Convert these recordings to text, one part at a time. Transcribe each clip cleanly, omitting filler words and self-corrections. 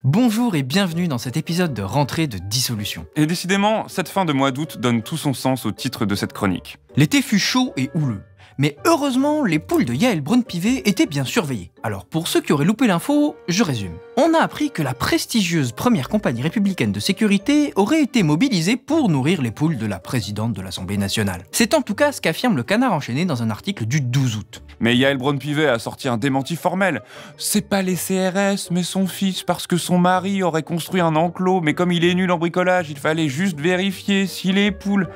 Bonjour et bienvenue dans cet épisode de rentrée de Dissolution. Et décidément, cette fin de mois d'août donne tout son sens au titre de cette chronique. L'été fut chaud et houleux. Mais heureusement, les poules de Yaël Braun-Pivet étaient bien surveillées. Alors pour ceux qui auraient loupé l'info, je résume. On a appris que la prestigieuse première compagnie républicaine de sécurité aurait été mobilisée pour nourrir les poules de la présidente de l'Assemblée nationale. C'est en tout cas ce qu'affirme le Canard enchaîné dans un article du 12 août. Mais Yaël Braun-Pivet a sorti un démenti formel. C'est pas les CRS, mais son fils, parce que son mari aurait construit un enclos, mais comme il est nul en bricolage, il fallait juste vérifier si les poules...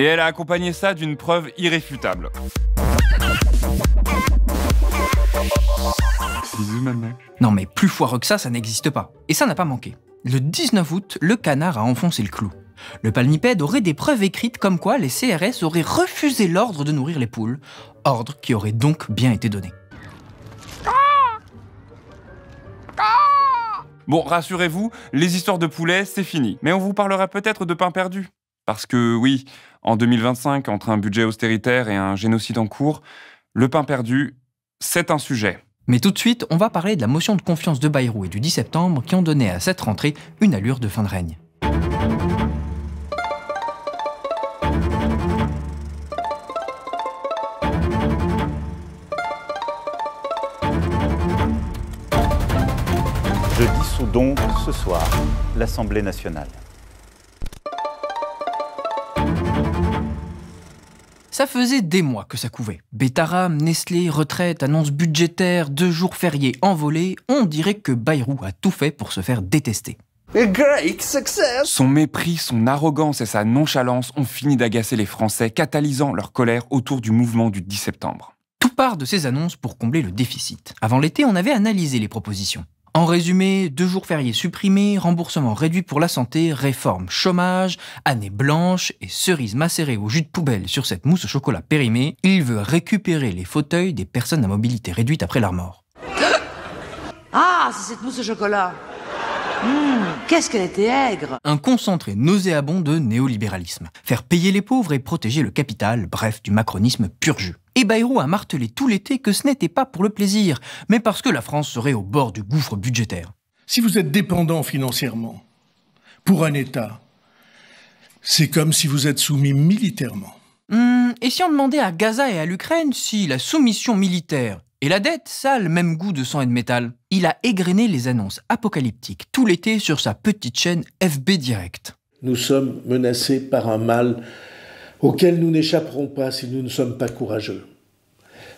Et elle a accompagné ça d'une preuve irréfutable. Bisous, maman. Non mais plus foireux que ça n'existe pas. Et ça n'a pas manqué. Le 19 août, le Canard a enfoncé le clou. Le palmipède aurait des preuves écrites comme quoi les CRS auraient refusé l'ordre de nourrir les poules, ordre qui aurait donc bien été donné. Bon, rassurez-vous, les histoires de poulets, c'est fini. Mais on vous parlera peut-être de pain perdu. Parce que oui, en 2025, entre un budget austéritaire et un génocide en cours, le pain perdu, c'est un sujet. Mais tout de suite, on va parler de la motion de confiance de Bayrou et du 10 septembre qui ont donné à cette rentrée une allure de fin de règne. Je dissous donc ce soir l'Assemblée nationale. Ça faisait des mois que ça couvait. Bétarame, Nestlé, retraite, annonce budgétaire, 2 jours fériés envolés, on dirait que Bayrou a tout fait pour se faire détester. Great success! Son mépris, son arrogance et sa nonchalance ont fini d'agacer les Français, catalysant leur colère autour du mouvement du 10 septembre. Tout part de ces annonces pour combler le déficit. Avant l'été, on avait analysé les propositions. En résumé, 2 jours fériés supprimés, remboursement réduit pour la santé, réforme chômage, année blanche et cerise macérée au jus de poubelle sur cette mousse au chocolat périmée, il veut récupérer les fauteuils des personnes à mobilité réduite après leur mort. Ah, c'est cette mousse au chocolat. Qu'est-ce qu'elle était aigre. Un concentré nauséabond de néolibéralisme. Faire payer les pauvres et protéger le capital, bref, du macronisme pur jus. Et Bayrou a martelé tout l'été que ce n'était pas pour le plaisir, mais parce que la France serait au bord du gouffre budgétaire. Si vous êtes dépendant financièrement pour un État, c'est comme si vous êtes soumis militairement. Et si on demandait à Gaza et à l'Ukraine si la soumission militaire et la dette, ça a le même goût de sang et de métal? Il a égrené les annonces apocalyptiques tout l'été sur sa petite chaîne FB Direct. Nous sommes menacés par un mal auquel nous n'échapperons pas si nous ne sommes pas courageux.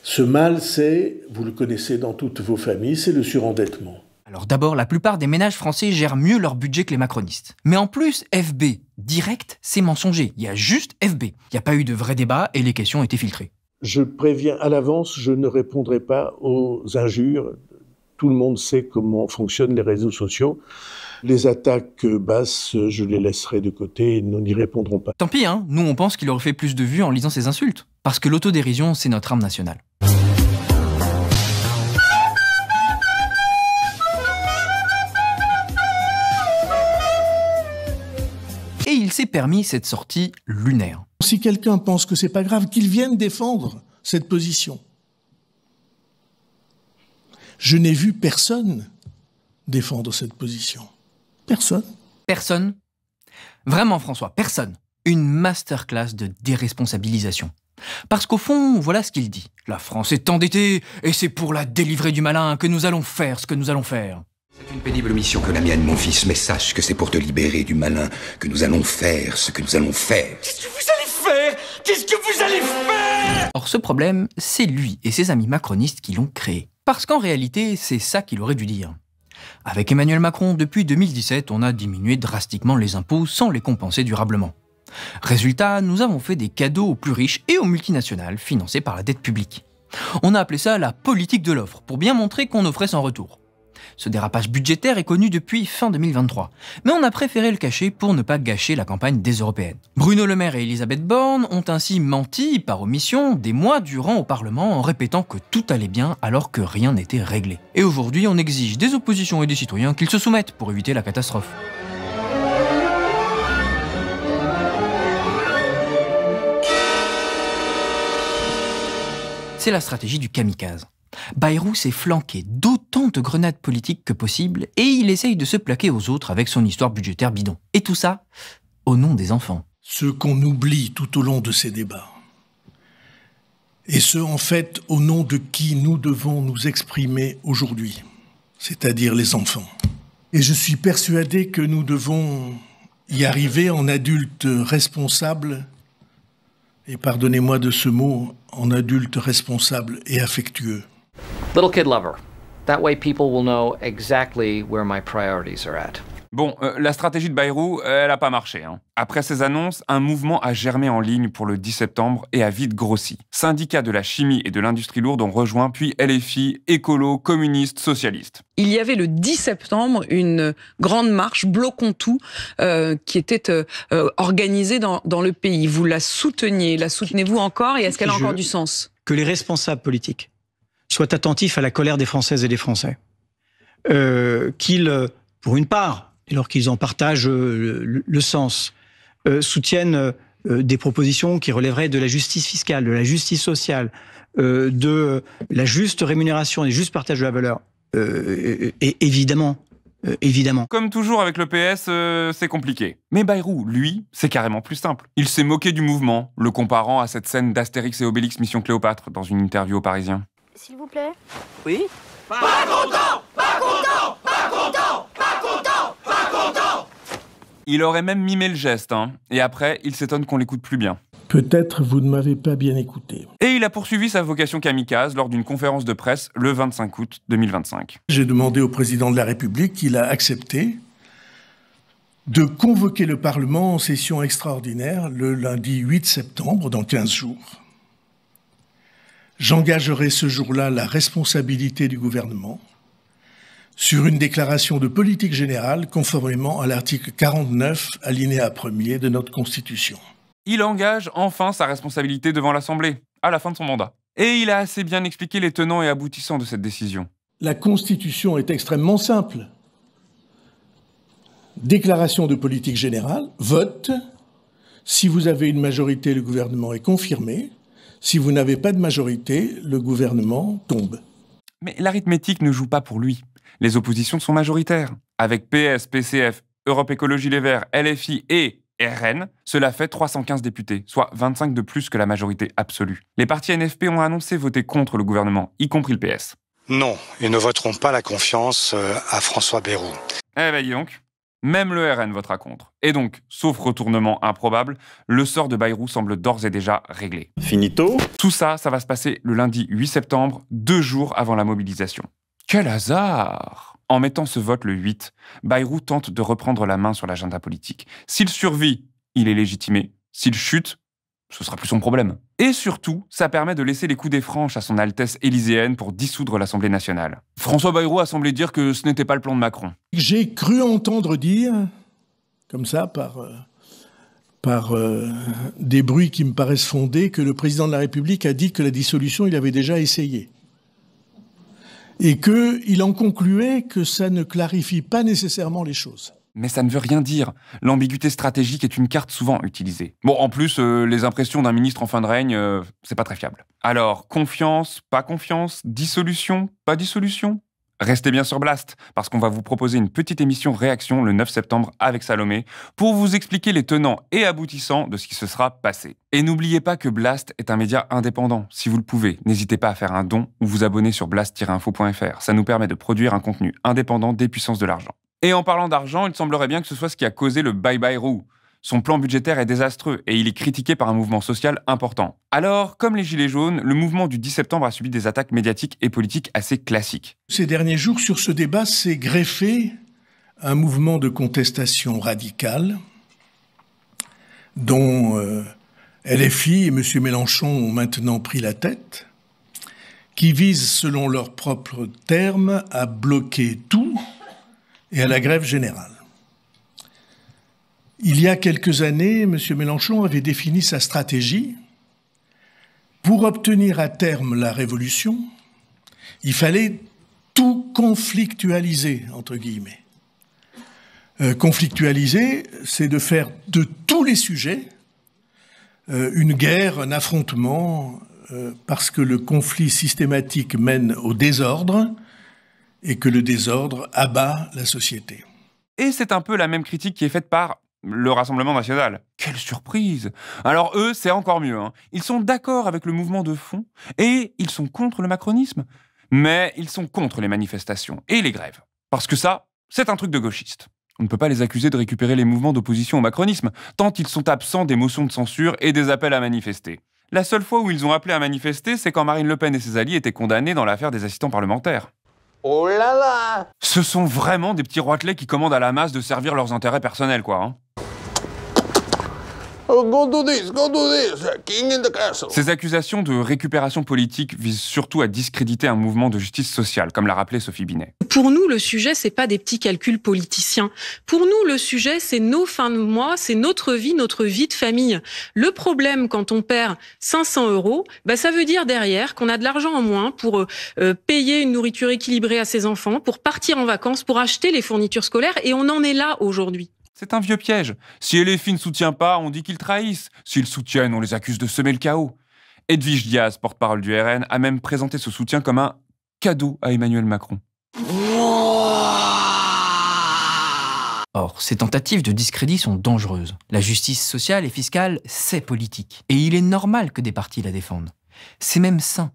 Ce mal, c'est, vous le connaissez dans toutes vos familles, c'est le surendettement. Alors d'abord, la plupart des ménages français gèrent mieux leur budget que les macronistes. Mais en plus, FB Direct, c'est mensonger. Il y a juste FB. Il n'y a pas eu de vrai débat et les questions étaient filtrées. Je préviens à l'avance, je ne répondrai pas aux injures. Tout le monde sait comment fonctionnent les réseaux sociaux. Les attaques basses, je les laisserai de côté et nous n'y répondrons pas. Tant pis, hein, nous on pense qu'il aurait fait plus de vues en lisant ses insultes. Parce que l'autodérision, c'est notre arme nationale. Et il s'est permis cette sortie lunaire. Si quelqu'un pense que c'est pas grave, qu'il vienne défendre cette position. Je n'ai vu personne défendre cette position. Personne. Personne. Vraiment, François, personne. Une masterclass de déresponsabilisation. Parce qu'au fond, voilà ce qu'il dit. La France est endettée, et c'est pour la délivrer du malin que nous allons faire ce que nous allons faire. C'est une pénible mission que la mienne, mon fils, mais sache que c'est pour te libérer du malin que nous allons faire ce que nous allons faire. Qu'est-ce que vous allez faire? Qu'est-ce que vous allez faire? Or, ce problème, c'est lui et ses amis macronistes qui l'ont créé. Parce qu'en réalité, c'est ça qu'il aurait dû dire. Avec Emmanuel Macron, depuis 2017, on a diminué drastiquement les impôts sans les compenser durablement. Résultat, nous avons fait des cadeaux aux plus riches et aux multinationales financés par la dette publique. On a appelé ça la politique de l'offre, pour bien montrer qu'on offrait sans retour. Ce dérapage budgétaire est connu depuis fin 2023, mais on a préféré le cacher pour ne pas gâcher la campagne des européennes. Bruno Le Maire et Elisabeth Borne ont ainsi menti, par omission, des mois durant au Parlement en répétant que tout allait bien alors que rien n'était réglé. Et aujourd'hui, on exige des oppositions et des citoyens qu'ils se soumettent pour éviter la catastrophe. C'est la stratégie du kamikaze. Bayrou s'est flanqué d'autant de grenades politiques que possible et il essaye de se plaquer aux autres avec son histoire budgétaire bidon. Et tout ça, au nom des enfants. Ce qu'on oublie tout au long de ces débats, et ce, en fait, au nom de qui nous devons nous exprimer aujourd'hui, c'est-à-dire les enfants. Et je suis persuadé que nous devons y arriver en adultes responsables, et pardonnez-moi de ce mot, en adultes responsables et affectueux. Little kid lover. That way people will know exactly where my priorities are at. Bon, la stratégie de Bayrou, elle a pas marché. Après ces annonces, un mouvement a germé en ligne pour le 10 septembre et a vite grossi. Syndicats de la chimie et de l'industrie lourde ont rejoint, puis LFI, écolos, communistes, socialistes. Il y avait le 10 septembre une grande marche, bloquons tout, qui était organisée dans le pays. Vous la souteniez, la soutenez-vous encore et est-ce qu'elle a encore du sens? Que les responsables politiques soient attentifs à la colère des Françaises et des Français. Qu'ils, pour une part, et lorsqu'ils en partagent le sens, soutiennent des propositions qui relèveraient de la justice fiscale, de la justice sociale, de la juste rémunération, du juste partage de la valeur. Et évidemment. Comme toujours avec le PS, c'est compliqué. Mais Bayrou, lui, c'est carrément plus simple. Il s'est moqué du mouvement, le comparant à cette scène d'Astérix et Obélix Mission Cléopâtre dans une interview au Parisien. S'il vous plaît. Oui. Pas content, pas content, pas content, pas content, pas content. Il aurait même mimé le geste, et après, il s'étonne qu'on l'écoute plus bien. Peut-être vous ne m'avez pas bien écouté. Et il a poursuivi sa vocation kamikaze lors d'une conférence de presse le 25 août 2025. J'ai demandé au président de la République, il a accepté de convoquer le Parlement en session extraordinaire le lundi 8 septembre, dans 15 jours. J'engagerai ce jour-là la responsabilité du gouvernement sur une déclaration de politique générale conformément à l'article 49, alinéa 1er de notre Constitution. Il engage enfin sa responsabilité devant l'Assemblée, à la fin de son mandat. Et il a assez bien expliqué les tenants et aboutissants de cette décision. La Constitution est extrêmement simple. Déclaration de politique générale, vote. Si vous avez une majorité, le gouvernement est confirmé. Si vous n'avez pas de majorité, le gouvernement tombe. Mais l'arithmétique ne joue pas pour lui. Les oppositions sont majoritaires. Avec PS, PCF, Europe Écologie Les Verts, LFI et RN, cela fait 315 députés, soit 25 de plus que la majorité absolue. Les partis NFP ont annoncé voter contre le gouvernement, y compris le PS. Non, ils ne voteront pas la confiance à François Bayrou. Eh ben dis donc, même le RN votera contre. Et donc, sauf retournement improbable, le sort de Bayrou semble d'ores et déjà réglé. Finito. Tout ça, ça va se passer le lundi 8 septembre, 2 jours avant la mobilisation. Quel hasard! En mettant ce vote le 8, Bayrou tente de reprendre la main sur l'agenda politique. S'il survit, il est légitimé. S'il chute, ce sera plus son problème. Et surtout, ça permet de laisser les coudées franches à son Altesse élyséenne pour dissoudre l'Assemblée nationale. François Bayrou a semblé dire que ce n'était pas le plan de Macron. J'ai cru entendre dire, comme ça, par des bruits qui me paraissent fondés, que le président de la République a dit que la dissolution, il avait déjà essayé. Et qu'il en concluait que ça ne clarifie pas nécessairement les choses. Mais ça ne veut rien dire. L'ambiguïté stratégique est une carte souvent utilisée. Bon, en plus, les impressions d'un ministre en fin de règne, c'est pas très fiable. Alors, confiance, pas confiance, dissolution, pas dissolution? Restez bien sur Blast, parce qu'on va vous proposer une petite émission réaction le 9 septembre avec Salomé pour vous expliquer les tenants et aboutissants de ce qui se sera passé. Et n'oubliez pas que Blast est un média indépendant. Si vous le pouvez, n'hésitez pas à faire un don ou vous abonner sur blast-info.fr. Ça nous permet de produire un contenu indépendant des puissances de l'argent. Et en parlant d'argent, il semblerait bien que ce soit ce qui a causé le Bye Bayrou. Son plan budgétaire est désastreux et il est critiqué par un mouvement social important. Alors, comme les Gilets jaunes, le mouvement du 10 septembre a subi des attaques médiatiques et politiques assez classiques. Ces derniers jours, sur ce débat, s'est greffé un mouvement de contestation radicale dont LFI et M. Mélenchon ont maintenant pris la tête, qui vise, selon leurs propres termes, à bloquer tout et à la grève générale. Il y a quelques années, M. Mélenchon avait défini sa stratégie. Pour obtenir à terme la révolution, il fallait tout conflictualiser, entre guillemets. Conflictualiser, c'est de faire de tous les sujets une guerre, un affrontement, parce que le conflit systématique mène au désordre et que le désordre abat la société. Et c'est un peu la même critique qui est faite par le Rassemblement national. Quelle surprise! Alors eux, c'est encore mieux. Ils sont d'accord avec le mouvement de fond et ils sont contre le macronisme. Mais ils sont contre les manifestations et les grèves. Parce que ça, c'est un truc de gauchiste. On ne peut pas les accuser de récupérer les mouvements d'opposition au macronisme, tant ils sont absents des motions de censure et des appels à manifester. La seule fois où ils ont appelé à manifester, c'est quand Marine Le Pen et ses alliés étaient condamnés dans l'affaire des assistants parlementaires. Oh là là! Ce sont vraiment des petits roitelets qui commandent à la masse de servir leurs intérêts personnels, quoi. Go do this, king in the castle. Ces accusations de récupération politique visent surtout à discréditer un mouvement de justice sociale, comme l'a rappelé Sophie Binet. Pour nous, le sujet, c'est pas des petits calculs politiciens. Pour nous, le sujet, c'est nos fins de mois, c'est notre vie de famille. Le problème, quand on perd 500 €, ça veut dire derrière qu'on a de l'argent en moins pour payer une nourriture équilibrée à ses enfants, pour partir en vacances, pour acheter les fournitures scolaires, et on en est là aujourd'hui. C'est un vieux piège. Si LFI ne soutient pas, on dit qu'ils trahissent. S'ils soutiennent, on les accuse de semer le chaos. Edwige Diaz, porte-parole du RN, a même présenté ce soutien comme un cadeau à Emmanuel Macron. Or, ces tentatives de discrédit sont dangereuses. La justice sociale et fiscale, c'est politique. Et il est normal que des partis la défendent. C'est même sain.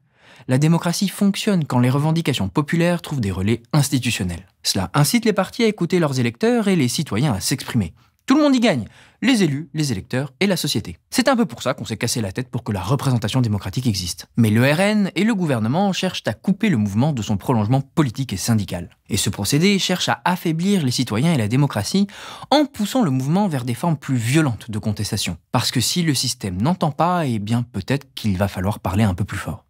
La démocratie fonctionne quand les revendications populaires trouvent des relais institutionnels. Cela incite les partis à écouter leurs électeurs et les citoyens à s'exprimer. Tout le monde y gagne, les élus, les électeurs et la société. C'est un peu pour ça qu'on s'est cassé la tête pour que la représentation démocratique existe. Mais le RN et le gouvernement cherchent à couper le mouvement de son prolongement politique et syndical. Et ce procédé cherche à affaiblir les citoyens et la démocratie en poussant le mouvement vers des formes plus violentes de contestation. Parce que si le système n'entend pas, eh bien peut-être qu'il va falloir parler un peu plus fort.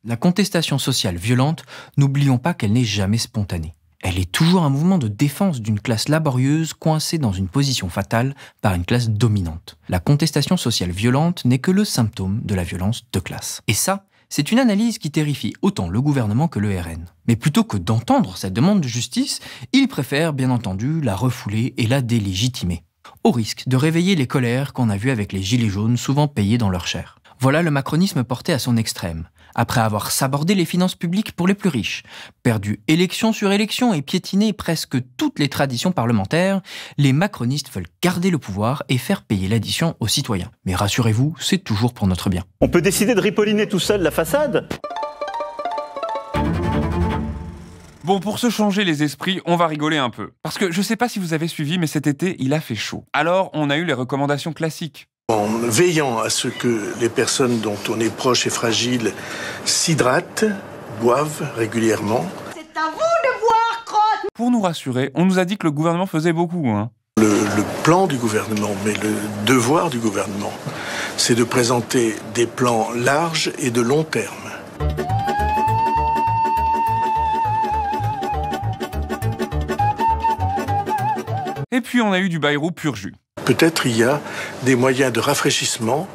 La contestation sociale violente, n'oublions pas qu'elle n'est jamais spontanée. Elle est toujours un mouvement de défense d'une classe laborieuse coincée dans une position fatale par une classe dominante. La contestation sociale violente n'est que le symptôme de la violence de classe. Et ça, c'est une analyse qui terrifie autant le gouvernement que le RN. Mais plutôt que d'entendre cette demande de justice, ils préfèrent bien entendu la refouler et la délégitimer, au risque de réveiller les colères qu'on a vues avec les gilets jaunes souvent payés dans leur chair. Voilà le macronisme porté à son extrême. Après avoir sabordé les finances publiques pour les plus riches, perdu élection sur élection et piétiné presque toutes les traditions parlementaires, les macronistes veulent garder le pouvoir et faire payer l'addition aux citoyens. Mais rassurez-vous, c'est toujours pour notre bien. On peut décider de ripolliner tout seul la façade ? Bon, pour se changer les esprits, on va rigoler un peu. Parce que je sais pas si vous avez suivi, mais cet été, il a fait chaud. Alors, on a eu les recommandations classiques. En veillant à ce que les personnes dont on est proche et fragile s'hydratent, boivent régulièrement. C'est à vous de boire, crotte! Pour nous rassurer, on nous a dit que le gouvernement faisait beaucoup. Le plan du gouvernement, mais le devoir du gouvernement, c'est de présenter des plans larges et de long terme. Et puis on a eu du Bayrou pur jus. Peut-être il y a des moyens de rafraîchissement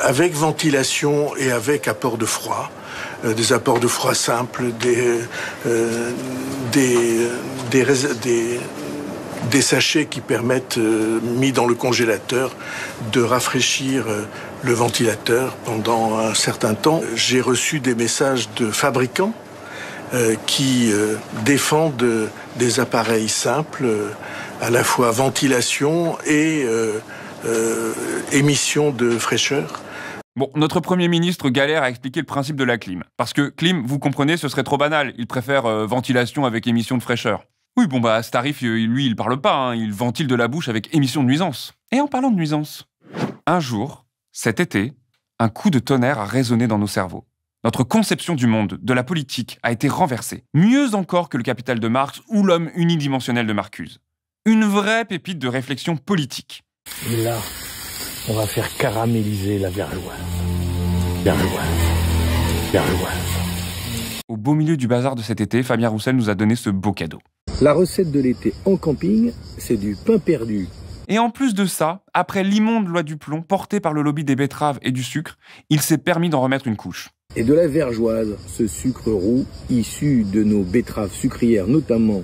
avec ventilation et avec apport de froid, des apports de froid simples, des sachets qui permettent, mis dans le congélateur, de rafraîchir le ventilateur pendant un certain temps. J'ai reçu des messages de fabricants qui défendent des appareils simples, à la fois ventilation et émission de fraîcheur. Bon, notre Premier ministre galère à expliquer le principe de la clim. Parce que clim, vous comprenez, ce serait trop banal. Il préfère ventilation avec émission de fraîcheur. Oui, bon à ce tarif, lui, il parle pas, il ventile de la bouche avec émission de nuisance. Et en parlant de nuisance, un jour, cet été, un coup de tonnerre a résonné dans nos cerveaux. Notre conception du monde, de la politique, a été renversée. Mieux encore que le Capital de Marx ou l'homme unidimensionnel de Marcuse. Une vraie pépite de réflexion politique. Et là, on va faire caraméliser la vergeoise. Vergeoise. Au beau milieu du bazar de cet été, Fabien Roussel nous a donné ce beau cadeau. La recette de l'été en camping, c'est du pain perdu. Et en plus de ça, après l'immonde loi du plomb portée par le lobby des betteraves et du sucre, il s'est permis d'en remettre une couche. Et de la vergeoise, ce sucre roux issu de nos betteraves sucrières, notamment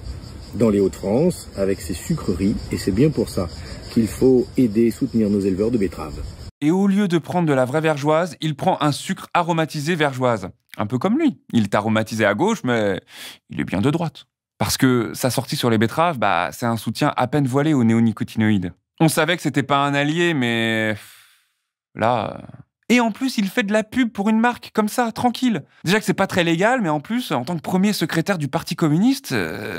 dans les Hauts-de-France, avec ses sucreries, et c'est bien pour ça qu'il faut aider et soutenir nos éleveurs de betteraves. Et au lieu de prendre de la vraie vergeoise, il prend un sucre aromatisé vergeoise. Un peu comme lui. Il est aromatisé à gauche, mais il est bien de droite. Parce que sa sortie sur les betteraves, c'est un soutien à peine voilé aux néonicotinoïdes. On savait que c'était pas un allié, mais... là... Et en plus, il fait de la pub pour une marque, comme ça, tranquille. Déjà que c'est pas très légal, mais en plus, en tant que premier secrétaire du Parti communiste,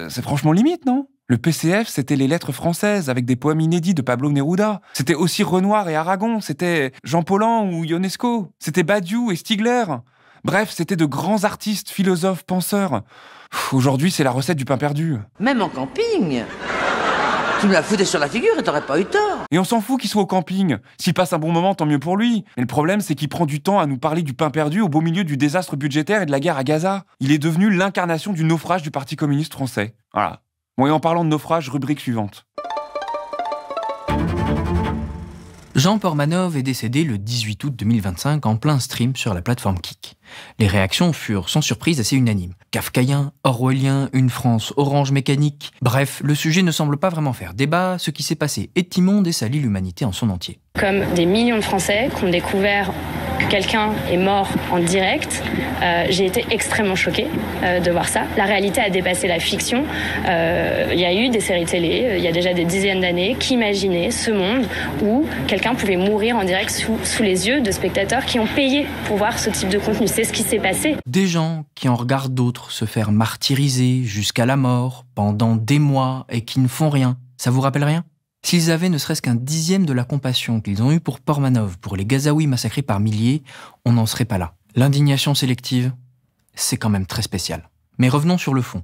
c'est franchement limite, non ? Le PCF, c'était les lettres françaises, avec des poèmes inédits de Pablo Neruda. C'était aussi Renoir et Aragon, c'était Jean Paulhan ou Ionesco. C'était Badiou et Stigler. Bref, c'était de grands artistes, philosophes, penseurs. Aujourd'hui, c'est la recette du pain perdu. Même en camping. Tu me l'as foutu sur la figure et t'aurais pas eu tort. Et on s'en fout qu'il soit au camping. S'il passe un bon moment, tant mieux pour lui. Mais le problème, c'est qu'il prend du temps à nous parler du pain perdu au beau milieu du désastre budgétaire et de la guerre à Gaza. Il est devenu l'incarnation du naufrage du Parti communiste français. Voilà. Bon, et en parlant de naufrage, rubrique suivante. Jean Portmanov est décédé le 18 août 2025 en plein stream sur la plateforme Kik. Les réactions furent sans surprise assez unanimes. Kafkaïen, orwellien, une France orange mécanique. Bref, le sujet ne semble pas vraiment faire débat, ce qui s'est passé est immonde et salit l'humanité en son entier. Comme des millions de Français qui ont découvert que quelqu'un est mort en direct, j'ai été extrêmement choquée de voir ça. La réalité a dépassé la fiction. Il y a eu des séries télé, il y a déjà des dizaines d'années, qui imaginaient ce monde où quelqu'un pouvait mourir en direct sous les yeux de spectateurs qui ont payé pour voir ce type de contenu. C'est ce qui s'est passé. Des gens qui en regardent d'autres se faire martyriser jusqu'à la mort pendant des mois et qui ne font rien. Ça vous rappelle rien ? S'ils avaient ne serait-ce qu'un dixième de la compassion qu'ils ont eue pour Portmanov, pour les Gazaouis massacrés par milliers, on n'en serait pas là. L'indignation sélective, c'est quand même très spécial. Mais revenons sur le fond.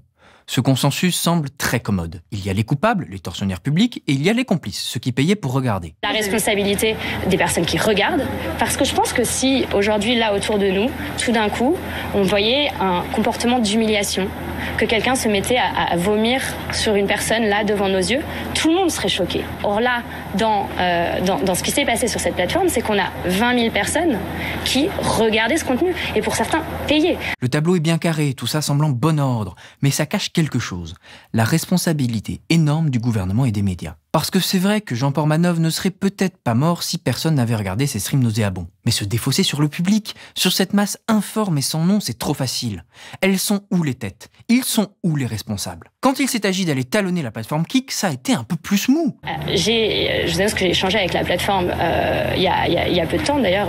Ce consensus semble très commode. Il y a les coupables, les tortionnaires publics, et il y a les complices, ceux qui payaient pour regarder. La responsabilité des personnes qui regardent, parce que je pense que si aujourd'hui, là, autour de nous, tout d'un coup, on voyait un comportement d'humiliation, que quelqu'un se mettait à vomir sur une personne, là, devant nos yeux, tout le monde serait choqué. Or là, dans ce qui s'est passé sur cette plateforme, c'est qu'on a 20 000 personnes qui regardaient ce contenu, et pour certains, payaient. Le tableau est bien carré, tout ça semble en bon ordre, mais ça cache quelque chose, la responsabilité énorme du gouvernement et des médias. Parce que c'est vrai que Jean Portmanov ne serait peut-être pas mort si personne n'avait regardé ces streams nauséabonds. Mais se défausser sur le public, sur cette masse informe et sans nom, c'est trop facile. Elles sont où les têtes ? Ils sont où les responsables ? Quand il s'est agi d'aller talonner la plateforme Kik, ça a été un peu plus mou. Je vous annonce que j'ai échangé avec la plateforme il y a peu de temps, d'ailleurs,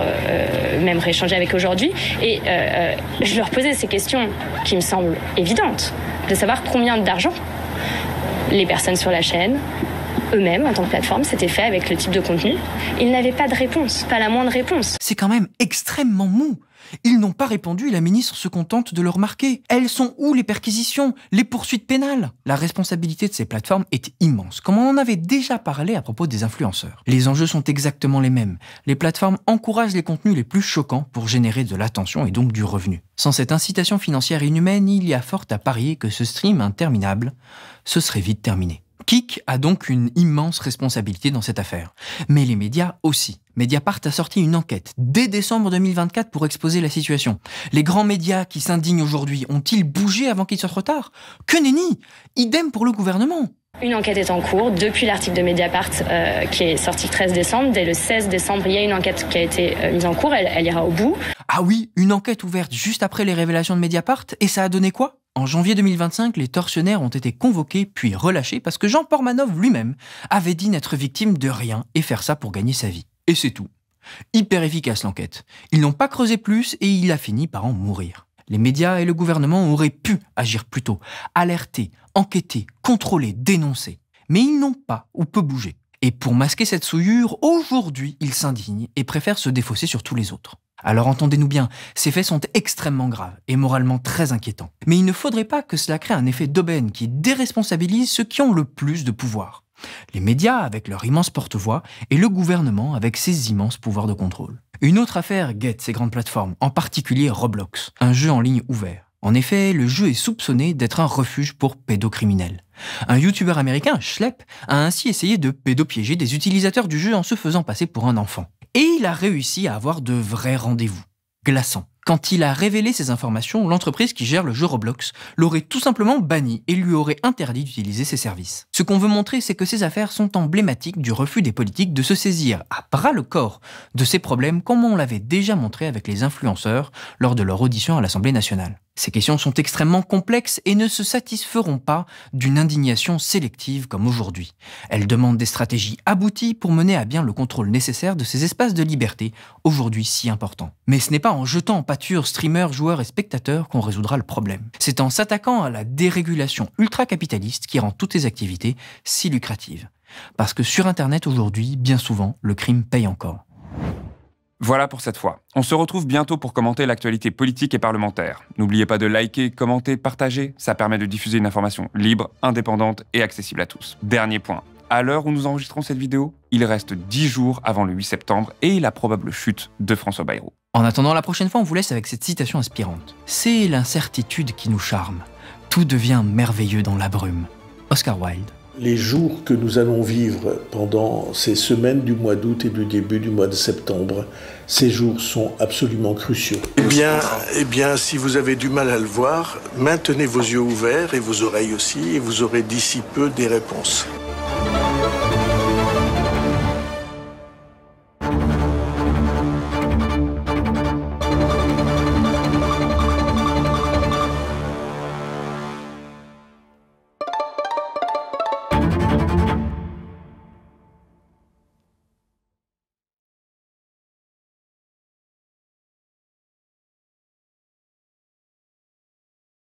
même rééchangé avec aujourd'hui, et je leur posais ces questions qui me semblent évidentes, de savoir combien d'argent les personnes sur la chaîne, eux-mêmes, en tant que plateforme, s'étaient fait avec le type de contenu. Ils n'avaient pas de réponse, pas la moindre réponse. C'est quand même extrêmement mou. Ils n'ont pas répondu et la ministre se contente de le remarquer. Elles sont où les perquisitions, les poursuites pénales ? La responsabilité de ces plateformes est immense, comme on en avait déjà parlé à propos des influenceurs. Les enjeux sont exactement les mêmes. Les plateformes encouragent les contenus les plus choquants pour générer de l'attention et donc du revenu. Sans cette incitation financière inhumaine, il y a fort à parier que ce stream interminable se serait vite terminé. Kik a donc une immense responsabilité dans cette affaire. Mais les médias aussi. Mediapart a sorti une enquête dès décembre 2024 pour exposer la situation. Les grands médias qui s'indignent aujourd'hui ont-ils bougé avant qu'il soit trop tard ? Que nenni ! Idem pour le gouvernement. Une enquête est en cours depuis l'article de Mediapart qui est sorti le 13 décembre. Dès le 16 décembre, il y a une enquête qui a été mise en cours, elle ira au bout. Ah oui, une enquête ouverte juste après les révélations de Mediapart, et ça a donné quoi ? En janvier 2025, les tortionnaires ont été convoqués puis relâchés parce que Jean Portmanov lui-même avait dit n'être victime de rien et faire ça pour gagner sa vie. Et c'est tout. Hyper efficace l'enquête. Ils n'ont pas creusé plus et il a fini par en mourir. Les médias et le gouvernement auraient pu agir plus tôt, alerter, enquêter, contrôler, dénoncer. Mais ils n'ont pas ou peu bougé. Et pour masquer cette souillure, aujourd'hui, ils s'indignent et préfèrent se défausser sur tous les autres. Alors entendez-nous bien, ces faits sont extrêmement graves et moralement très inquiétants. Mais il ne faudrait pas que cela crée un effet d'aubaine qui déresponsabilise ceux qui ont le plus de pouvoir. Les médias avec leur immense porte-voix et le gouvernement avec ses immenses pouvoirs de contrôle. Une autre affaire guette ces grandes plateformes, en particulier Roblox, un jeu en ligne ouvert. En effet, le jeu est soupçonné d'être un refuge pour pédocriminels. Un youtubeur américain, Schlepp, a ainsi essayé de pédopiéger des utilisateurs du jeu en se faisant passer pour un enfant. Et il a réussi à avoir de vrais rendez-vous. Glaçants, Quand il a révélé ces informations, l'entreprise qui gère le jeu Roblox l'aurait tout simplement banni et lui aurait interdit d'utiliser ses services. Ce qu'on veut montrer, c'est que ces affaires sont emblématiques du refus des politiques de se saisir à bras le corps de ces problèmes, comme on l'avait déjà montré avec les influenceurs lors de leur audition à l'Assemblée nationale. Ces questions sont extrêmement complexes et ne se satisferont pas d'une indignation sélective comme aujourd'hui. Elles demandent des stratégies abouties pour mener à bien le contrôle nécessaire de ces espaces de liberté, aujourd'hui si importants. Mais ce n'est pas en jetant en pâture streamers, joueurs et spectateurs qu'on résoudra le problème. C'est en s'attaquant à la dérégulation ultra-capitaliste qui rend toutes ces activités si lucratives. Parce que sur Internet aujourd'hui, bien souvent, le crime paye encore. Voilà pour cette fois. On se retrouve bientôt pour commenter l'actualité politique et parlementaire. N'oubliez pas de liker, commenter, partager. Ça permet de diffuser une information libre, indépendante et accessible à tous. Dernier point. À l'heure où nous enregistrons cette vidéo, il reste 10 jours avant le 8 septembre et la probable chute de François Bayrou. En attendant la prochaine fois, on vous laisse avec cette citation inspirante. « C'est l'incertitude qui nous charme. Tout devient merveilleux dans la brume. » Oscar Wilde. Les jours que nous allons vivre pendant ces semaines du mois d'août et du début du mois de septembre, ces jours sont absolument cruciaux. Eh bien, si vous avez du mal à le voir, maintenez vos yeux ouverts et vos oreilles aussi, et vous aurez d'ici peu des réponses.